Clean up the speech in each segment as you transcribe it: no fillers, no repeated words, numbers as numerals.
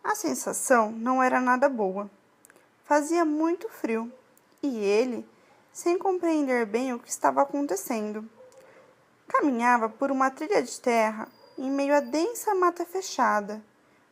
A sensação não era nada boa. Fazia muito frio e ele, sem compreender bem o que estava acontecendo, caminhava por uma trilha de terra em meio à densa mata fechada,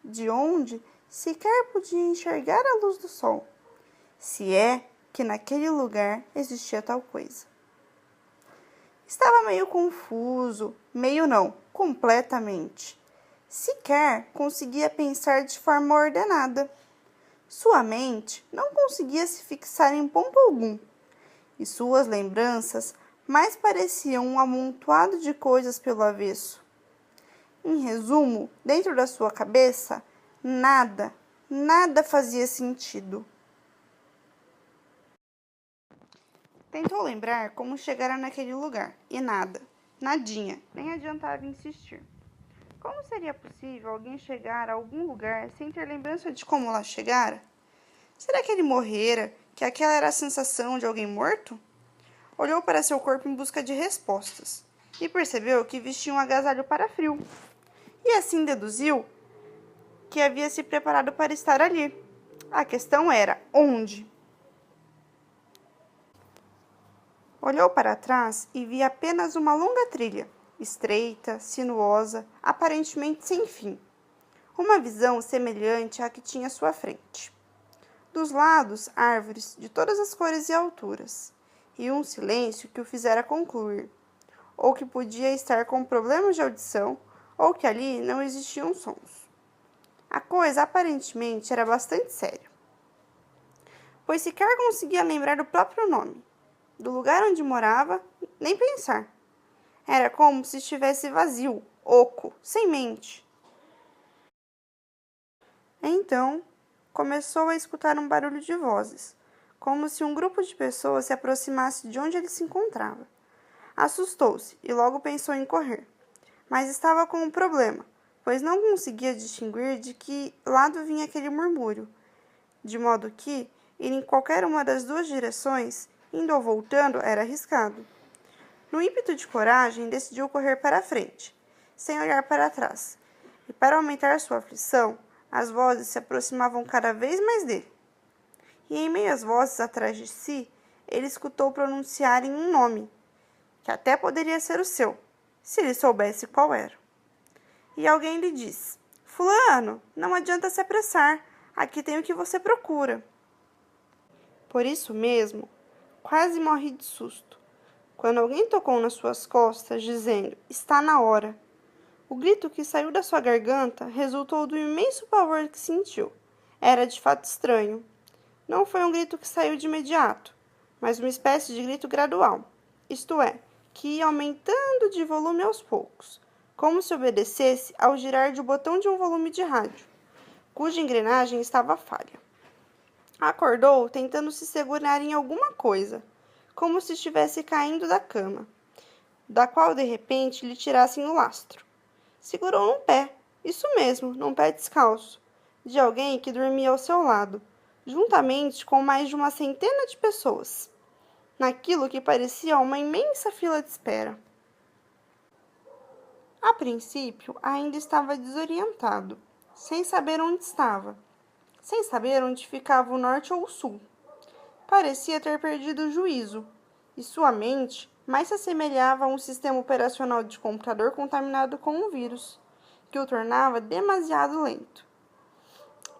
de onde sequer podia enxergar a luz do sol, se é que naquele lugar existia tal coisa. Estava meio confuso, meio não, completamente. Sequer conseguia pensar de forma ordenada. Sua mente não conseguia se fixar em ponto algum, e suas lembranças mais pareciam um amontoado de coisas pelo avesso. Em resumo, dentro da sua cabeça, nada fazia sentido. Tentou lembrar como chegara naquele lugar, e nadinha, nem adiantava insistir. Como seria possível alguém chegar a algum lugar sem ter lembrança de como lá chegara? Será que ele morrera, que aquela era a sensação de alguém morto? Olhou para seu corpo em busca de respostas, e percebeu que vestia um agasalho para frio. E assim deduziu que havia se preparado para estar ali. A questão era onde? Olhou para trás e via apenas uma longa trilha, estreita, sinuosa, aparentemente sem fim. Uma visão semelhante à que tinha à sua frente. Dos lados, árvores de todas as cores e alturas, e um silêncio que o fizera concluir, ou que podia estar com problemas de audição, ou que ali não existiam sons. A coisa aparentemente era bastante séria, pois sequer conseguia lembrar do próprio nome, do lugar onde morava, nem pensar. Era como se estivesse vazio, oco, sem mente. Então, começou a escutar um barulho de vozes, como se um grupo de pessoas se aproximasse de onde ele se encontrava. Assustou-se e logo pensou em correr, mas estava com um problema, pois não conseguia distinguir de que lado vinha aquele murmúrio, de modo que ir em qualquer uma das duas direções, indo ou voltando, era arriscado. No ímpeto de coragem, decidiu correr para a frente, sem olhar para trás, e para aumentar sua aflição, as vozes se aproximavam cada vez mais dele. E em meio às vozes atrás de si, ele escutou pronunciarem um nome, que até poderia ser o seu, se ele soubesse qual era. E alguém lhe disse: Fulano, não adianta se apressar, aqui tem o que você procura. Por isso mesmo, quase morre de susto, quando alguém tocou nas suas costas, dizendo: Está na hora. O grito que saiu da sua garganta resultou do imenso pavor que sentiu. Era de fato estranho. Não foi um grito que saiu de imediato, mas uma espécie de grito gradual, isto é, que ia aumentando de volume aos poucos, como se obedecesse ao girar de um botão de um volume de rádio, cuja engrenagem estava falha. Acordou tentando se segurar em alguma coisa, como se estivesse caindo da cama, da qual de repente lhe tirassem o lastro. Segurou num pé, isso mesmo, num pé descalço, de alguém que dormia ao seu lado, juntamente com mais de uma centena de pessoas, naquilo que parecia uma imensa fila de espera. A princípio, ainda estava desorientado, sem saber onde estava, sem saber onde ficava o norte ou o sul. Parecia ter perdido o juízo, e sua mente mais se assemelhava a um sistema operacional de computador contaminado com um vírus, que o tornava demasiado lento.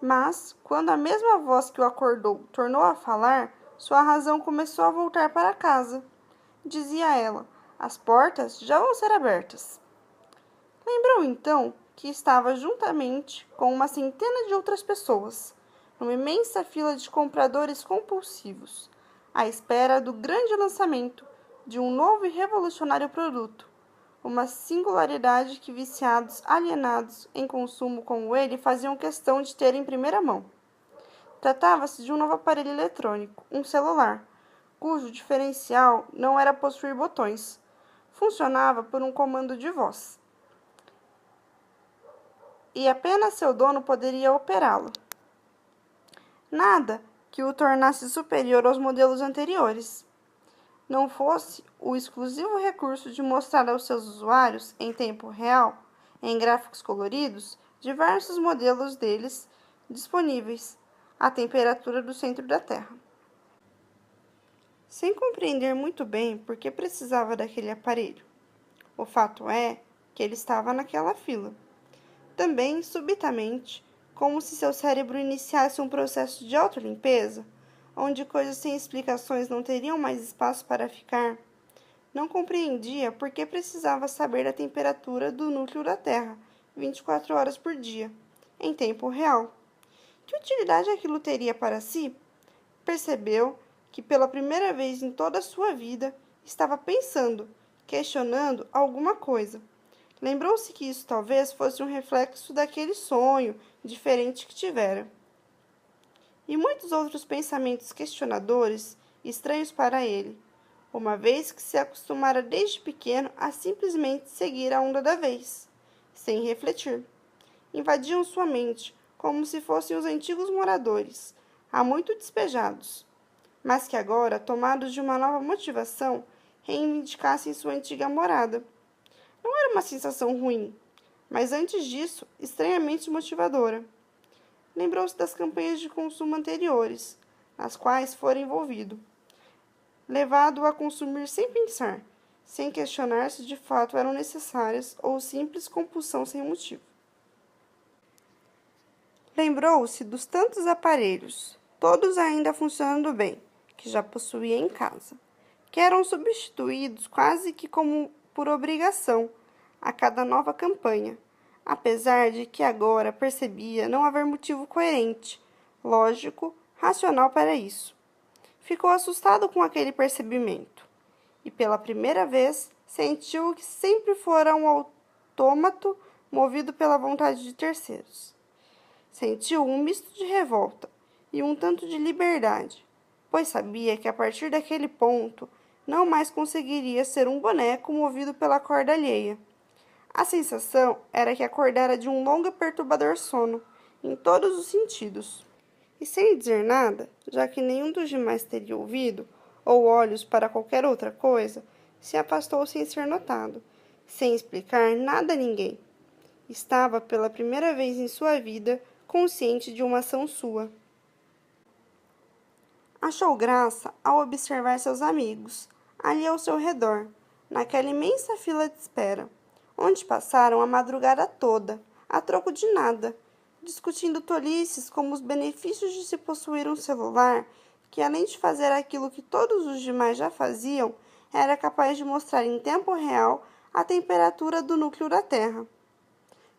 Mas, quando a mesma voz que o acordou tornou a falar, sua razão começou a voltar para casa. Dizia ela: as portas já vão ser abertas. Lembrou então que estava juntamente com uma centena de outras pessoas, numa imensa fila de compradores compulsivos, à espera do grande lançamento de um novo e revolucionário produto, uma singularidade que viciados, alienados em consumo como ele, faziam questão de ter em primeira mão. Tratava-se de um novo aparelho eletrônico, um celular, cujo diferencial não era possuir botões. Funcionava por um comando de voz. E apenas seu dono poderia operá-lo. Nada que o tornasse superior aos modelos anteriores. Não fosse o exclusivo recurso de mostrar aos seus usuários, em tempo real, em gráficos coloridos, diversos modelos deles disponíveis à temperatura do centro da Terra. Sem compreender muito bem por que precisava daquele aparelho, o fato é que ele estava naquela fila. Também, subitamente, como se seu cérebro iniciasse um processo de autolimpeza, onde coisas sem explicações não teriam mais espaço para ficar, não compreendia por que precisava saber da temperatura do núcleo da Terra 24 horas por dia, em tempo real. Que utilidade aquilo teria para si? Percebeu que pela primeira vez em toda a sua vida estava pensando, questionando alguma coisa. Lembrou-se que isso talvez fosse um reflexo daquele sonho diferente que tivera. E muitos outros pensamentos questionadores, estranhos para ele, uma vez que se acostumara desde pequeno a simplesmente seguir a onda da vez, sem refletir. Invadiam sua mente, como se fossem os antigos moradores, há muito despejados, mas que agora, tomados de uma nova motivação, reivindicassem sua antiga morada. Não era uma sensação ruim, mas antes disso, estranhamente motivadora. Lembrou-se das campanhas de consumo anteriores, nas quais fora envolvido, levado a consumir sem pensar, sem questionar se de fato eram necessárias ou simples compulsão sem motivo. Lembrou-se dos tantos aparelhos, todos ainda funcionando bem, que já possuía em casa, que eram substituídos quase que como por obrigação a cada nova campanha, apesar de que agora percebia não haver motivo coerente, lógico, racional para isso. Ficou assustado com aquele percebimento, e pela primeira vez sentiu que sempre fora um autômato movido pela vontade de terceiros. Sentiu um misto de revolta e um tanto de liberdade, pois sabia que a partir daquele ponto não mais conseguiria ser um boneco movido pela corda alheia. A sensação era que acordara de um longo e perturbador sono, em todos os sentidos. E sem dizer nada, já que nenhum dos demais teria ouvido, ou olhos para qualquer outra coisa, se afastou sem ser notado, sem explicar nada a ninguém. Estava, pela primeira vez em sua vida, consciente de uma ação sua. Achou graça ao observar seus amigos, ali ao seu redor, naquela imensa fila de espera, onde passaram a madrugada toda, a troco de nada, discutindo tolices como os benefícios de se possuir um celular que, além de fazer aquilo que todos os demais já faziam, era capaz de mostrar em tempo real a temperatura do núcleo da Terra.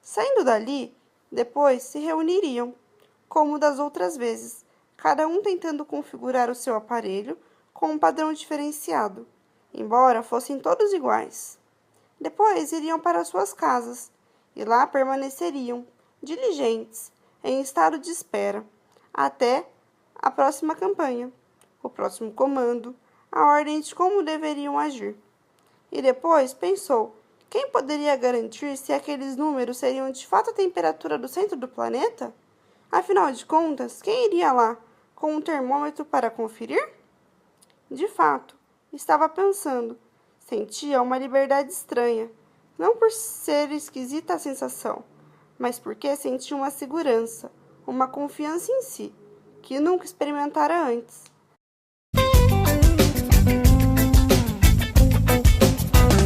Saindo dali, depois se reuniriam, como das outras vezes, cada um tentando configurar o seu aparelho com um padrão diferenciado, embora fossem todos iguais. Depois iriam para suas casas, e lá permaneceriam, diligentes, em estado de espera, até a próxima campanha, o próximo comando, a ordem de como deveriam agir. E depois pensou, quem poderia garantir se aqueles números seriam de fato a temperatura do centro do planeta? Afinal de contas, quem iria lá com um termômetro para conferir? De fato, estava pensando. Sentia uma liberdade estranha, não por ser esquisita a sensação, mas porque sentia uma segurança, uma confiança em si, que nunca experimentara antes.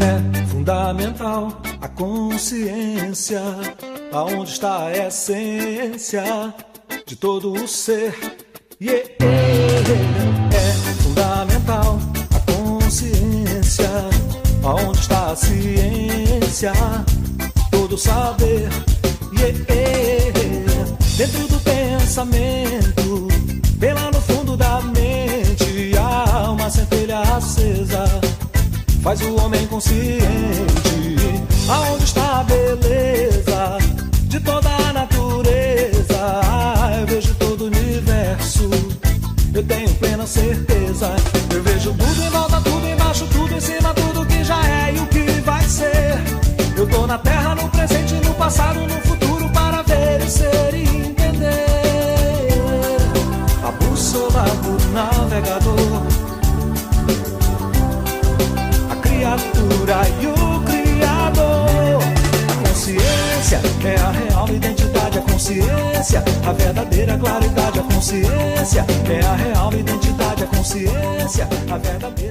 É fundamental a consciência, aonde está a essência de todo o ser. É fundamental a consciência, aonde está a ciência, todo saber. Dentro do pensamento, bem lá no fundo da mente, há uma centelha acesa, faz o homem consciente. Aonde está a beleza de toda a natureza? Eu vejo todo o universo, eu tenho plena certeza. Eu vejo tudo em volta, tudo embaixo, tudo em cima, tudo que já é e o que vai ser. Eu tô na terra, no presente, no passado, no futuro, para ver e ser e entender. A bússola do navegador, a criatura e o Criador. A consciência é a real identidade, a consciência, a verdadeira verdadeira claridade, a consciência é a real identidade, a consciência, a verdadeira